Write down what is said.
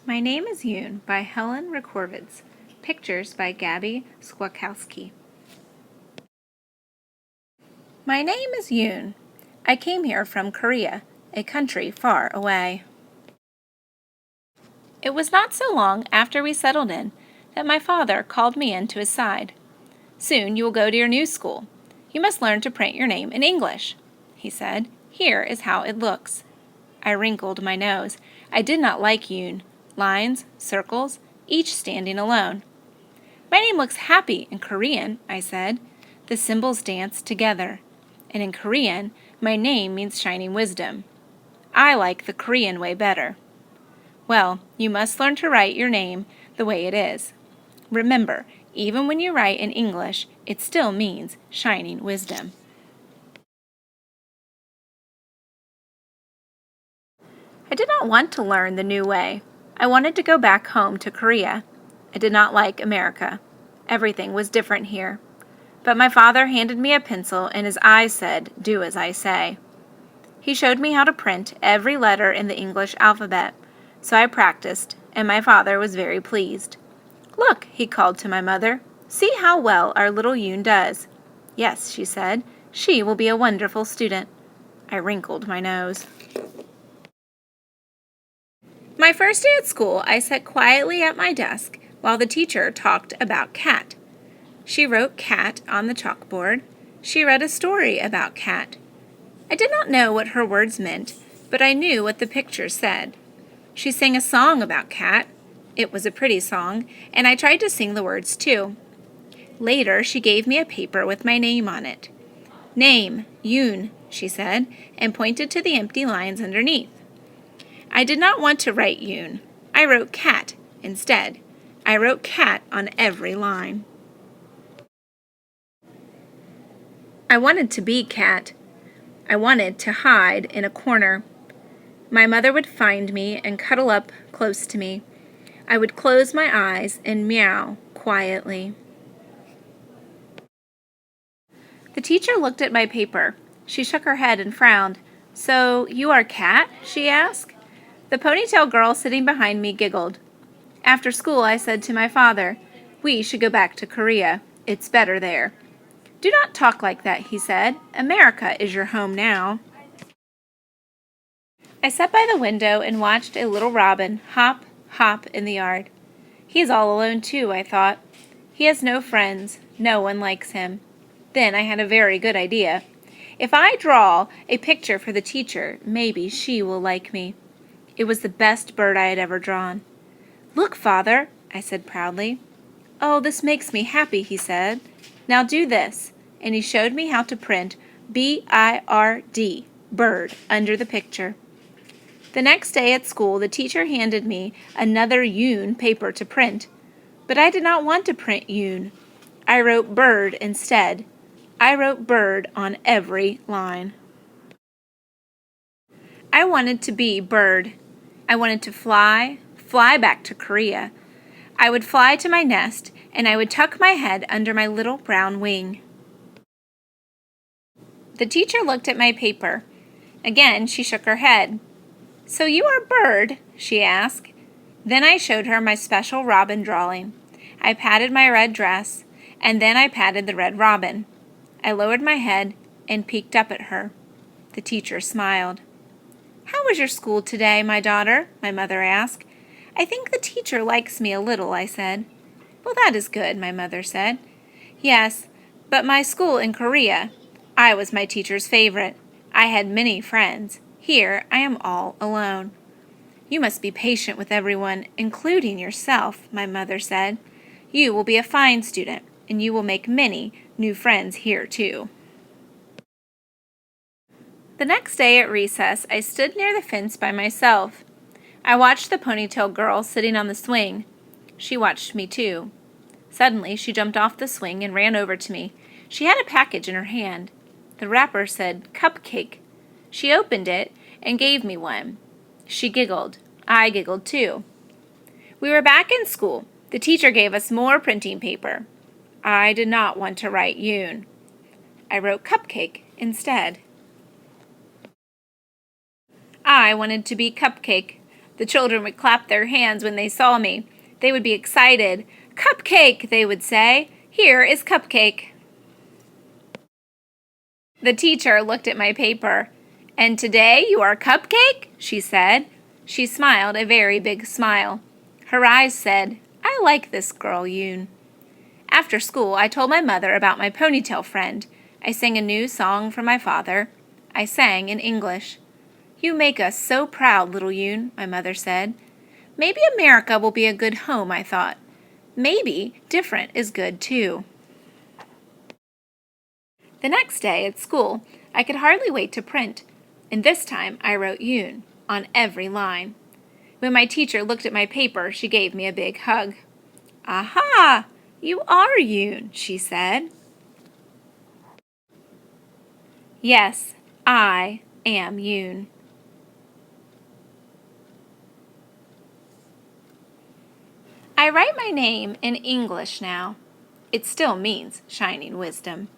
My Name Is Yoon by Helen Rekorvitz. Pictures by Gabby Skłakowski. My name is Yoon. I came here from Korea, a country far away. It was not so long after we settled in that my father called me in to his side. Soon you will go to your new school. You must learn to print your name in English, he said. Here is how it looks. I wrinkled my nose. I did not like Yoon. Lines, circles, each standing alone. My name looks happy in Korean, I said. The symbols dance together. And in Korean, my name means shining wisdom. I like the Korean way better. Well, you must learn to write your name the way it is. Remember, even when you write in English, it still means shining wisdom. I did not want to learn the new way. I wanted to go back home to Korea. I did not like America. Everything was different here. But my father handed me a pencil and his eyes said, "Do as I say." He showed me how to print every letter in the English alphabet. So I practiced, and my father was very pleased. "Look," he called to my mother. "See how well our little Yoon does." "Yes," she said. "She will be a wonderful student." I wrinkled my nose. My first day at school, I sat quietly at my desk while the teacher talked about cat. She wrote cat on the chalkboard. She read a story about cat. I did not know what her words meant, but I knew what the picture said. She sang a song about cat. It was a pretty song, and I tried to sing the words too. Later, she gave me a paper with my name on it. "Name, Yoon," she said, and pointed to the empty lines underneath. I did not want to write Yoon. I wrote cat instead. I wrote cat on every line. I wanted to be cat. I wanted to hide in a corner. My mother would find me and cuddle up close to me. I would close my eyes and meow quietly. The teacher looked at my paper. She shook her head and frowned. "So you are cat?" she asked. The ponytail girl sitting behind me giggled. After school, I said to my father, "We should go back to Korea. It's better there." "Do not talk like that," he said. "America is your home now." I sat by the window and watched a little robin hop, hop in the yard. He is all alone too, I thought. He has no friends. No one likes him. Then I had a very good idea. If I draw a picture for the teacher, maybe she will like me. It was the best bird I had ever drawn. "Look, Father," I said proudly. "Oh, this makes me happy," he said. "Now do this." And he showed me how to print B-I-R-D, bird, under the picture. The next day at school, the teacher handed me another Yoon paper to print. But I did not want to print Yoon. I wrote bird instead. I wrote bird on every line. I wanted to be bird. I wanted to fly back to Korea. I would fly to my nest, and I would tuck my head under my little brown wing. The teacher looked at my paper. Again, she shook her head. "So you are bird?" she asked. Then I showed her my special robin drawing. I patted my red dress, and then I patted the red robin. I lowered my head and peeked up at her. The teacher smiled. "How was your school today, my daughter?" my mother asked. "I think the teacher likes me a little," I said. "Well, that is good," my mother said. "Yes, but my school in Korea, I was my teacher's favorite. I had many friends. Here I am all alone." "You must be patient with everyone, including yourself," my mother said. "You will be a fine student, and you will make many new friends here too." The next day at recess, I stood near the fence by myself. I watched the ponytail girl sitting on the swing. She watched me too. Suddenly, she jumped off the swing and ran over to me. She had a package in her hand. The wrapper said cupcake. She opened it and gave me one. She giggled. I giggled too. We were back in school. The teacher gave us more printing paper. I did not want to write Yoon. I wrote cupcake instead. I wanted to be Cupcake. The children would clap their hands when they saw me. They would be excited. "Cupcake," they would say. "Here is Cupcake." The teacher looked at my paper. "And today you are Cupcake?" she said. She smiled a very big smile. Her eyes said, "I like this girl, Yoon." After school, I told my mother about my ponytail friend. I sang a new song for my father. I sang in English. "You make us so proud, little Yoon," my mother said. Maybe America will be a good home, I thought. Maybe different is good too. The next day at school, I could hardly wait to print, and this time I wrote Yoon on every line. When my teacher looked at my paper, she gave me a big hug. "Aha! You are Yoon," she said. Yes, I am Yoon. I write my name in English now. It still means shining wisdom.